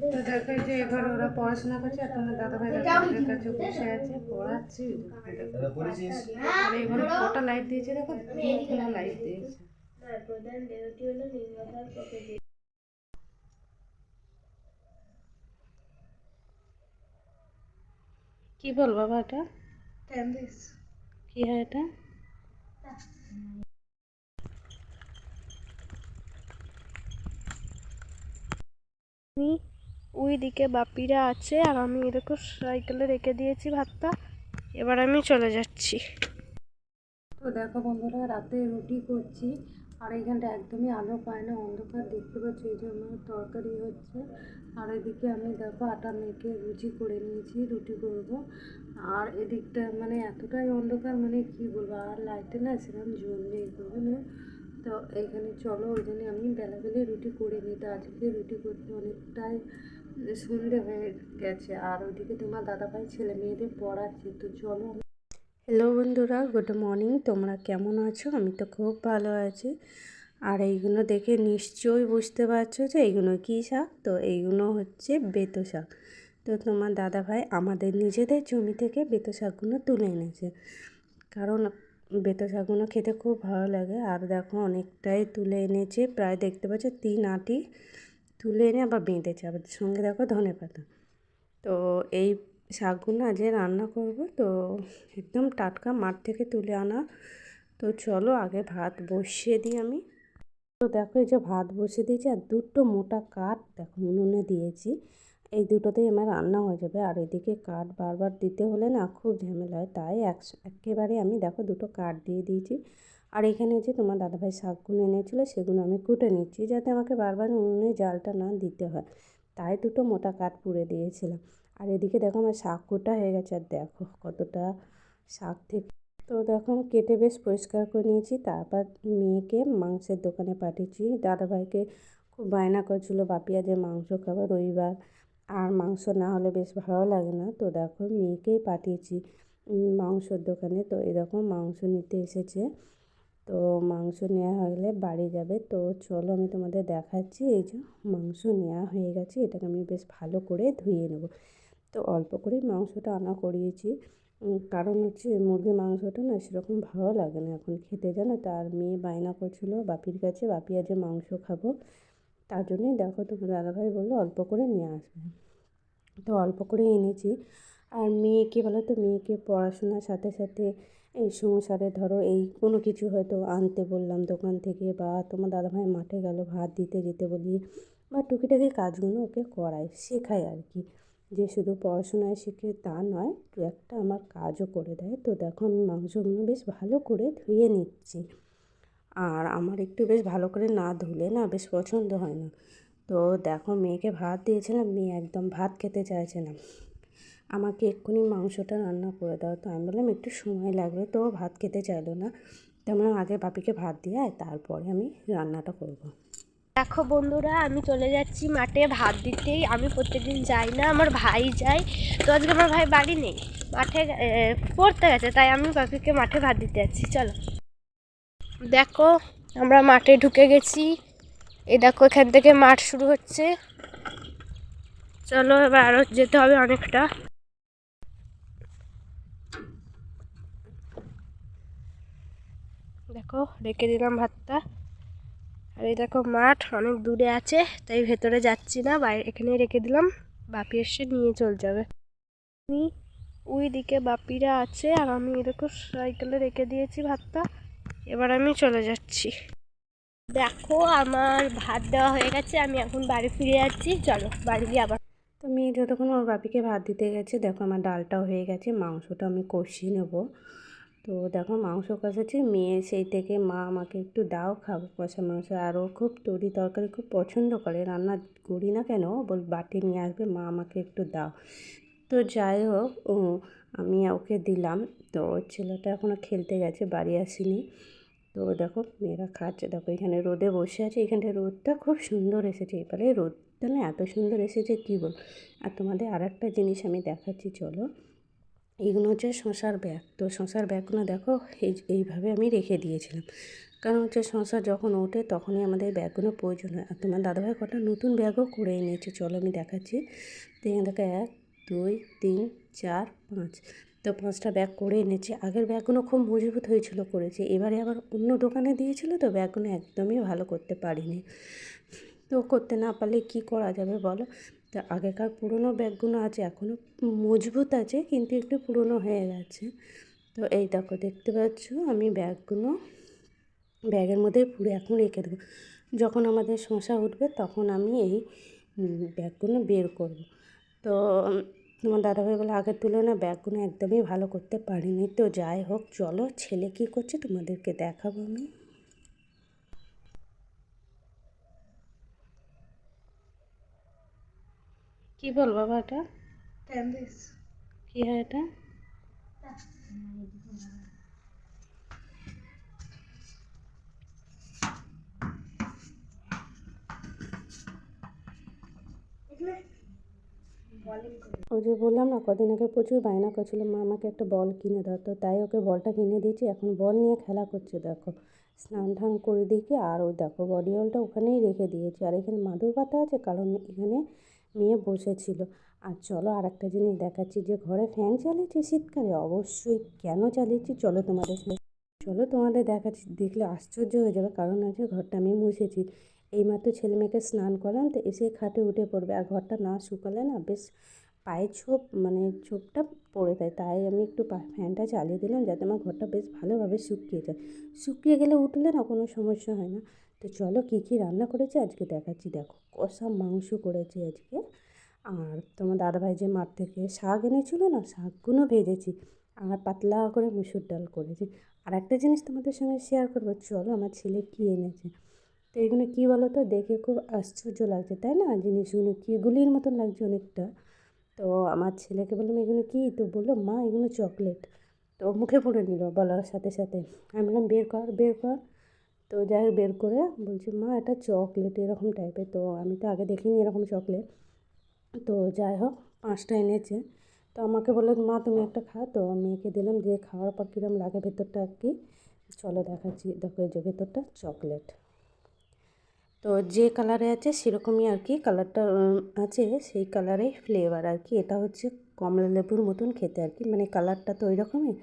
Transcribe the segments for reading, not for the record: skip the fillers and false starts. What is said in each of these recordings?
তো দেখো যে এবার ওরা পড়াশোনা করছে আর তোমার দাদাভাই দাদাদের কাছে বসে আছে পড়াচ্ছি। আর এবারে কটা লাইট দিয়েছে দেখো, তিনখানা লাইট দিয়েছে। প্রধান দেহটি হলো নিম্নতর প্রকৃতির। কি বল বাবা এটা? কি হয় এটা? আমি ওইদিকে বাপিরা আছে আর আমি এরকম সাইকেলে রেখে দিয়েছি ভাতটা। এবার আমি চলে যাচ্ছি। তো দেখো বন্ধুরা, রাতে রুটি করছি আর এইখানটা একদমই আলো পায় না, অন্ধকার দেখতে পাচ্ছি, এই জন্য তরকারি হচ্ছে। আর এদিকে আমি দেখো আটা মেখে লুচি করে নিয়েছি, রুটি করব। আর এদিকটা মানে এতটাই অন্ধকার, মানে কি বলবো, আর লাইটে না সেরকম জল নেই বুঝলে। তো এইখানে চলো, ওই জন্য আমি বেলাবেলি রুটি করে নিই। তো আজকে রুটি করতে অনেকটাই সন্ধে হয়ে গেছে। আর ওইদিকে তোমার দাদাভাই ছেলে মেয়েদের পড়াচ্ছে। তো চলো। হ্যালো বন্ধুরা, গুড মর্নিং। তোমরা কেমন আছো? আমি তো খুব ভালো আছি। আর এইগুলো দেখে নিশ্চয়ই বুঝতে পারছো যে এইগুলো কী শাক। তো এইগুলো হচ্ছে বেতো শাক। তো তোমার দাদাভাই আমাদের নিজেদের জমি থেকে বেতো শাকগুলো তুলে এনেছে, কারণ বেতো শাকগুলো খেতে খুব ভালো লাগে। আর দেখো অনেকটাই তুলে এনেছে, প্রায় দেখতে পাচ্ছ 3 আঁটি তুলে এনে আবার বেঁধেছে, আবার সঙ্গে দেখো ধনেপাতা। তো এই শাকগুলো আজকে রান্না করব। তো একদম টাটকা মাঠ থেকে তুলে আনা। তো চলো আগে ভাত বসিয়ে দিই আমি। তো দেখো এই যে ভাত বসিয়ে দিয়েছি আর দুটো মোটা কাঠ দেখো উনুনে দিয়েছি, এই দুটোতেই আমার রান্না হয়ে যাবে। আর এদিকে কাঠ বারবার দিতে হলে না খুব ঝামেলা হয়, তাই একেবারে আমি দেখো দুটো কাঠ দিয়ে দিয়েছি। আর এখানে যে তোমার দাদাভাই শাকগুলো এনেছিলো সেগুলো আমি কুটে নিচ্ছি, যাতে আমাকে বারবার উনুনে জালটা না দিতে হয়, তাই দুটো মোটা কাঠ পুড়ে দিয়েছিলাম। আর এদিকে দেখো আমার শাক কোটা হয়ে গেছে, আর দেখো কতটা শাক থেকে। তো দেখো আমি কেটে বেশ পরিষ্কার করে নিয়েছি। তারপর মেয়েকে মাংসের দোকানে পাঠিয়েছি। দাদাভাইকে খুব বায়না করছিল বাপিয়া যে মাংস খাবে রবিবার, আর মাংস না হলে বেশ ভালো লাগে না। তো দেখো মেয়েকেই পাঠিয়েছি মাংসর দোকানে। তো এরকম মাংস নিতে এসেছে। তো মাংস নেওয়া হলে বাড়ি যাবে। তো চলো আমি তোমাদের দেখাচ্ছি। এই যে মাংস নেওয়া হয়ে গেছে, এটাকে আমি বেশ ভালো করে ধুয়ে নেব। তো অল্প করেই মাংসটা আনা করিয়েছি, কারণ হচ্ছে মুরগির মাংসটা না সেরকম ভালো লাগে না এখন খেতে, জানো। তার মেয়ে বায়না করছিল বাপির কাছে, বাপি আজ মাংস খাবো, তার জন্যই দেখো তোমার দাদাভাই বললো অল্প করে নিয়ে আসবে। তো অল্প করে এনেছি। আর মেয়েকে বলো তো, মেয়েকে পড়াশোনার সাথে সাথে এই সংসারে ধরো এই কোনো কিছু হয়তো আনতে বললাম দোকান থেকে, বা তোমার দাদাভাই মাঠে গেল ভাত দিতে যেতে বলি, বা টুকিটাকি কাজগুলো ওকে করাই শেখাই আর কি, যে শুধু পড়াশোনায় শেখে তা নয়, একটু একটা আমার কাজও করে দেয়। তো দেখো আমি মাংসগুলো বেশ ভালো করে ধুয়ে নিচ্ছি। আর আমার একটু বেশ ভালো করে না ধুলে না বেশ পছন্দ হয় না। তো দেখো মেয়েকে ভাত দিয়েছিলাম, মেয়ে একদম ভাত খেতে চাইছে না, আমাকে এক্ষুনি মাংসটা রান্না করে দাও। তো আমি বললাম একটু সময় লাগবে, তো ভাত খেতে চাইলো না। তো আমরা আগে বাপিকে ভাত দিয়ে তারপরে আমি রান্নাটা করব। দেখো বন্ধুরা, আমি চলে যাচ্ছি মাঠে ভাত দিতেই। আমি প্রত্যেকদিন যাই না, আমার ভাই যায়। তো আজকে আমার ভাই বাড়ি নেই, মাঠে পড়তে গেছে, তাই আমি বাপিকে মাঠে ভাত দিতে যাচ্ছি। চলো দেখো আমরা মাঠে ঢুকে গেছি। এই দেখো এখান থেকে মাঠ শুরু হচ্ছে। চলো এবার আরও যেতে হবে অনেকটা। দেখো রেখে দিলাম ভাতটা। আর এই দেখো মাঠ অনেক দূরে আছে, তাই ভেতরে যাচ্ছি না, বাইরে এখানেই রেখে দিলাম, বাপি এসে নিয়ে চলে যাবে। আমি ওই দিকে বাপিরা আছে আর আমি এরকম সাইকেলে রেখে দিয়েছি ভাতটা। এবার আমি চলে যাচ্ছি। দেখো আমার ভাত দেওয়া হয়ে গেছে, আমি এখন বাড়ি ফিরে যাচ্ছি। চলো বাড়ি গিয়ে আবার। তো মেয়ে যতক্ষণ ওর বাপিকে ভাত দিতে গেছে, দেখো আমার ডালটাও হয়ে গেছে, মাংসটা আমি কষিয়ে নেবো। তো দেখো মাংস কষাচ্ছি, মেয়ে সেই থেকে মা আমাকে একটু দাও খাবো কষা মাংস। আর ও খুব তরি তরকারি খুব পছন্দ করে, রান্না করি না কেন বল বাটি নিয়ে আসবে, মা আমাকে একটু দাও। তো যাই হোক আমি ওকে দিলাম। তো ছেলেটা এখনও খেলতে গেছে, বাড়ি আসেনি। তো দেখো মেয়েরা খাচ্ছে, দেখো এখানে রোদে বসে আছে, এখানটায় রোদটা খুব সুন্দর এসেছে, এবারে রোদটা না এত সুন্দর এসেছে কী বল। আর তোমাদের আর একটা জিনিস আমি দেখাচ্ছি, চলো। এইগুলো হচ্ছে শশার ব্যাগ। তো শশার ব্যাগগুলো দেখো এইভাবে আমি রেখে দিয়েছিলাম, কারণ হচ্ছে শশা যখন ওঠে তখনই আমাদের ব্যাগগুলো প্রয়োজন হয়। আর তোমার দাদাভাই কটা নতুন ব্যাগও করে এনেছে, চলো আমি দেখাচ্ছি। তো এখানে দেখো 1 2 3 4 5, তো 5টা ব্যাগ করে এনেছে। আগের ব্যাগগুলো খুব মজবুত হয়েছিল করেছে, এবারে আবার অন্য দোকানে দিয়েছিল, তো ব্যাগগুলো একদমই ভালো করতে পারিনি। তো করতে না পারলে কী করা যাবে বলো। তো আগেকার পুরনো ব্যাগগুলো আছে, এখনও মজবুত আছে কিন্তু একটু পুরনো হয়ে গেছে। তো এই দেখো দেখতে পাচ্ছ, আমি ব্যাগগুলো ব্যাগের মধ্যে পুরো এখন রেখে দেবো। যখন আমাদের শসা উঠবে তখন আমি এই ব্যাগগুলো বের করব। তো তোমার দাদাভাইগুলো আগের তুলনায় ব্যাগগুলো একদমই ভালো করতে পারিনি। তো যাই হোক, চলো ছেলে কী করছে তোমাদেরকে দেখাবো আমি। কি বল বাবা, এটা কি হয় এটা? ওই যে বললাম না, কদিন আগে প্রচুর বায়না করছিল মা আমাকে একটা বল কিনে দাও, তো তাই ওকে বলটা কিনে দিয়েছি। এখন বল নিয়ে খেলা করছে দেখো। স্নান টান করে দিয়েছি, আর ওই দেখো বডি অয়েলটা ওখানেই রেখে দিয়েছি। আর এখানে মাদুর পাতা আছে, কারণ এখানে মেয়ে বসেছিল। আর চলো আর একটা জিনিস দেখাচ্ছি, যে ঘরে ফ্যান চালিয়েছি শীতকালে, অবশ্যই কেন চালিয়েছি চলো তোমাদের দেখাচ্ছি। দেখলে আশ্চর্য হয়ে যাবে, কারণ আছে ঘরটা আমি মুছেছি। এইমাত্র ছেলে মেয়েকে স্নান করালাম, তো এসে খাটে উঠে পড়বে, আর ঘরটা না শুকালে না বেশ পায়ে ছোপ, মানে ছোপটা পড়ে যায়। তাই আমি একটু ফ্যানটা চালিয়ে দিলাম, যাতে আমার ঘরটা বেশ ভালোভাবে শুকিয়ে যায়। শুকিয়ে গেলে উঠলে না কোনো সমস্যা হয় না। তো চলো কী কী রান্না করেছি আজকে দেখাচ্ছি। দেখো কষা মাংস করেছি আজকে। আর তোমার দাদাভাই যে মাঠ থেকে শাক এনেছিলো না, শাকগুলো ভেজেছি। আর পাতলা করে মুসুর ডাল করেছি। আর একটা জিনিস তোমাদের সঙ্গে শেয়ার করবো, চলো আমার ছেলে কী এনেছে। তো এগুলো কী বলো তো, দেখে খুব আশ্চর্য লাগছে তাই না, জিনিসগুলো কী গুলির মতন লাগছে অনেকটা। তো আমার ছেলেকে বললাম এগুলো কী, তো বললো মা এগুলো চকলেট। তো মুখে পুরে নিল বলার সাথে সাথে। আমি বললাম বের কর বের কর। তো যাই হোক বের করে বলছি মা এটা চকলেট এরকম টাইপের। তো আমি তো আগে দেখিনি এরকম চকলেট। তো যাই হোক 5টা এনেছে। তো আমাকে বললো মা তুমি একটা খাও, তো মেয়েকে দিলাম, দিয়ে খাওয়ার পর কীরকম লাগে ভেতরটা আর কি। চলো দেখাচ্ছি, দেখো এই যে ভেতরটা চকলেট। তো যে কালারে আছে সেরকমই আর কি কালারটা আছে, সেই কালারেই ফ্লেভার আর কি। এটা হচ্ছে কমলা লেবুর মতন খেতে আর কি, মানে কালারটা তো ওই রকমই।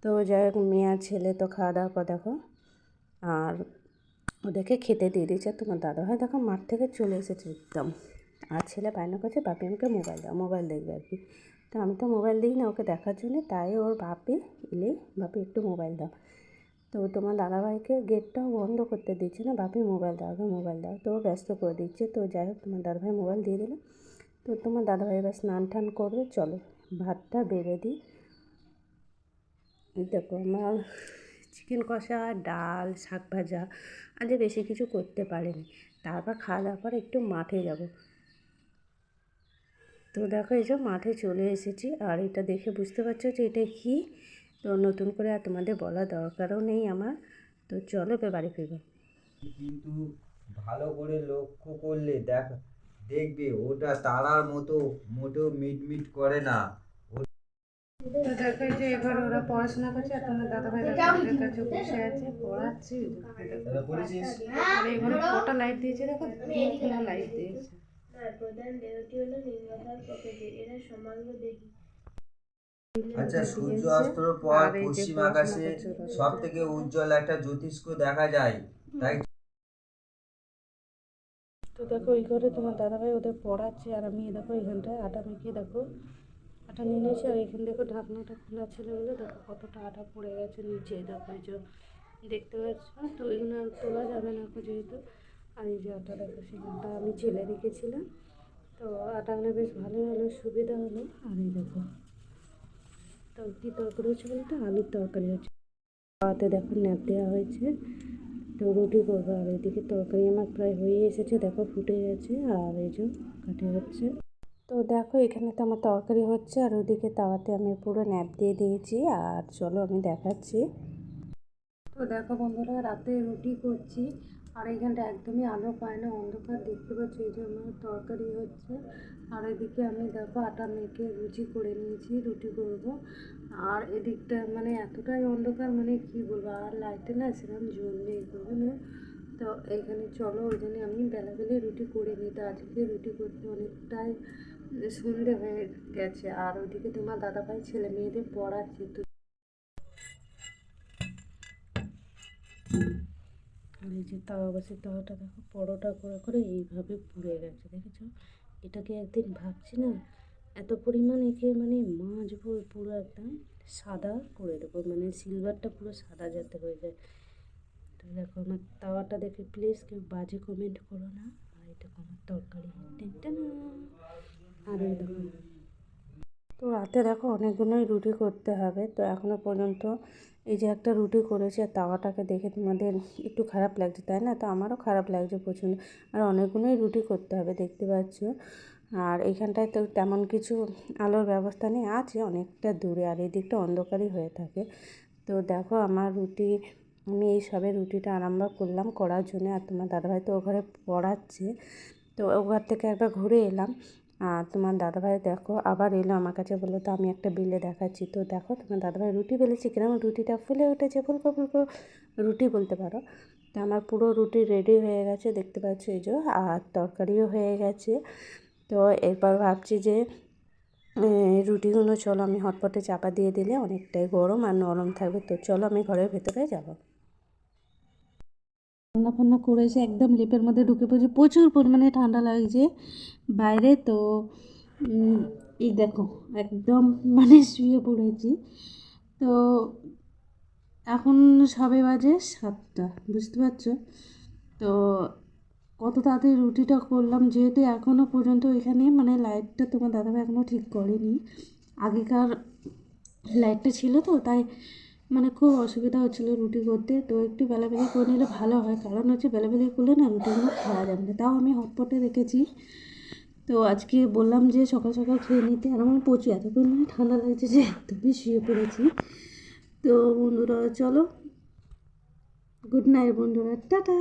তো যাই হোক মেয়ে আর ছেলে তো খাওয়া দাওয়া পর দেখো, আর ওদেরকে খেতে দিয়ে দিয়েছে। তোমার দাদাভাই দেখো মাঠ থেকে চলে এসেছে একদম। আর ছেলে বায়না করছে বাপি আমাকে মোবাইল দাও, মোবাইল দেখবে আর কি। তো আমি তো মোবাইল দিই না ওকে দেখার জন্য, তাই ওর বাপি এলেই বাপি একটু মোবাইল দাও। তো তোমার দাদাভাইকে গেটটাও বন্ধ করতে দিচ্ছে না, বাপি মোবাইল দাও আগে মোবাইল দাও, তো ব্যস্ত করে দিচ্ছে। তো যাই হোক তোমার দাদাভাই মোবাইল দিয়ে দিল। তো তোমার দাদাভাই এবার স্নান টান করবে, চলো ভাতটা বেড়ে দিই। দেখো আমার চিকেন কষা, ডাল, শাক ভাজা, আজ বেশি কিছু করতে পারিনি। তারপর খাওয়া দাওয়ার পর একটু মাঠে যাব। তো দেখো এই যে মাঠে চলে এসেছি, আর এটা দেখে বুঝতে পারছো যে এটা কী। তো নতুন করে আর তোমাদের বলা দরকারও নেই আমার। তো চলো এবার বাড়ি ফিরবো। কিন্তু ভালো করে লক্ষ্য করলে দেখবে ওটা তারার মতো মোটেও মিটমিট করে না। তো দেখো যে এবার ওরা পড়াশোনা করছে, আর তোমার দাদাভাই ওদের কাছে বসে আছে পড়াচ্ছে। এটা পড়েছিস? আর এখানে কটা লাইট দিয়েছে দেখো, দুখানা লাইট দিয়েছে। প্রধান দেহটি হলো নিম্নকার প্রকৃতির, এরা সমাঙ্গ দেহী। আচ্ছা, সূর্য দিয়েছে। অস্তর পর আর এই যে পশ্চিম পড়াশোনা আকাশে করছে ওরা সব সবাই। থেকে উজ্জ্বল একটা জ্যোতিষ্ক দেখা যায়, তাই তো দেখো ওই ঘরে তোমার দাদাভাই ওদের পড়াচ্ছে, আর আমি দেখো এখানটায় আটা মেখে দেখো আটা নিয়ে নিয়েছি। আর এখানে দেখো ঢাকনাটা খোলা ছিল বলে দেখো কতটা আটা পড়ে গেছে নিচে, দেখো এই যে দেখতে পাচ্ছ। তো এগুলো আর তোলা যাবে না এখন যেহেতু। আর এই যে আটা দেখো সেখানটা আমি ছেলে রেখেছিলাম। তো আটাগুলো বেশ ভালোই হলো, সুবিধা হলো। আর এই দেখো তো কী তরকারি হচ্ছে বলতে আলুর তরকারি হচ্ছে। খাওয়াতে দেখো ন্যাপ দেওয়া হয়েছে। তো রুটি করবো, আর এদিকে তরকারি আমার প্রায় হয়ে এসেছে, দেখো ফুটে গেছে। আর এই যে কাটে হচ্ছে। তো দেখো এখানে তো আমার তরকারি হচ্ছে, আর ওদিকে তাওয়াতে আমি পুরো ন্যাপ দিয়ে দিয়েছি। আর চলো আমি দেখাচ্ছি। তো দেখো বন্ধুরা রাতে রুটি করছি, আর এইখানটা একদমই আলো পায় না, অন্ধকার, দেখতে পাচ্ছি। এই জন্য তরকারি হচ্ছে। আর এদিকে আমি দেখো আটা মেখে লুচি করে নিয়েছি, রুটি করব। আর এদিকটা মানে এতটাই অন্ধকার, মানে কি বলবো, আর লাইটে না সেরকম জল নেই করবো না। তো এইখানে চলো, ওই জন্য আমি বেলাবেলি রুটি করে নিই। তো আজকে রুটি করতে অনেকটাই সন্ধে হয়ে গেছে। আর ওইদিকে তোমার দাদাভাই ছেলে মেয়েদের পড়াচ্ছে। তো আর এই যে তাওয়া বসে, তাওয়াটা দেখো পরোটা করে করে এইভাবে পুড়ে গেছে, দেখেছো? এটাকে একদিন ভাবছি না, এত পরিমাণ একে মানে মাজবো, পুরো একদম সাদা করে দেবো, মানে সিলভারটা পুরো সাদা যাতে হয়ে যায়। তো দেখো আমার তাওয়াটা দেখে প্লিজ কেউ বাজে কমেন্ট করো না। আর এটা আমার তরকারি, টেনটা না। আর এই দেখো, তো রাতে দেখো অনেকগুলোই রুটি করতে হবে। তো এখনও পর্যন্ত এই যে একটা রুটি করেছে, আর তাওয়াটাকে দেখে তোমাদের একটু খারাপ লাগছে, তাই না? তো আমারও খারাপ লাগছে প্রচণ্ড। আর অনেকগুলোই রুটি করতে হবে, দেখতে পাচ্ছ। আর এইখানটায় তো তেমন কিছু আলোর ব্যবস্থা নেই, আছে অনেকটা দূরে, আর এই দিকটা অন্ধকারই হয়ে থাকে। তো দেখো আমার রুটি, আমি এই সবে রুটিটা আরম্ভ করলাম করার জন্য। আর তোমার দাদাভাই তো ও ঘরে পড়াচ্ছে। তো ও ঘর থেকে একবার ঘুরে এলাম। আর তোমার দাদাভাই দেখো আবার এলো আমার কাছে, বললো তো আমি একটা বেলে দেখাচ্ছি। তো দেখো তোমার দাদাভাই রুটি বেলেছে, কিরকম রুটিটা ফুলে উঠেছে, ফুলকো ফুলকো রুটি বলতে পারো। তো আমার পুরো রুটি রেডি হয়ে গেছে, দেখতে পাচ্ছ এই যে। আর তরকারিও হয়ে গেছে। তো এরপর ভাবছি যে রুটিগুলো চলো আমি হটপটে চাপা দিয়ে দিলে অনেকটাই গরম আর নরম থাকবে। তো চলো আমি ঘরের ভেতরে যাবো। রান্না ফান্না করেছে, একদম লেপের মধ্যে ঢুকে পড়েছে, প্রচুর পরিমাণে ঠান্ডা লাগছে বাইরে। তো এই দেখো একদম মানে শুয়ে পড়েছি। তো এখন সবে বাজে 7টা, বুঝতে পারছো? তো কত তাড়াতাড়ি রুটিটা করলাম, যেহেতু এখনও পর্যন্ত এখানে মানে লাইটটা তোমার দাদাভাই এখনও ঠিক করেনি। আগেকার লাইটটা ছিল তো, তাই মানে খুব অসুবিধা হচ্ছিলো রুটি করতে। তো একটু বেলাবেলি করে নিলে ভালো হয়, কারণ হচ্ছে বেলাবেলি করলে না রুটিগুলো খাওয়া যাবে না। তাও আমি হটপটে রেখেছি। তো আজকে বললাম যে সকাল সকাল খেয়ে নিতে, আর আমার প্রচুর এত পরিমাণে ঠান্ডা লাগছে যে একদমই শুয়ে পড়েছি। তো বন্ধুরা চলো, গুড নাইট বন্ধুরা, টাটা।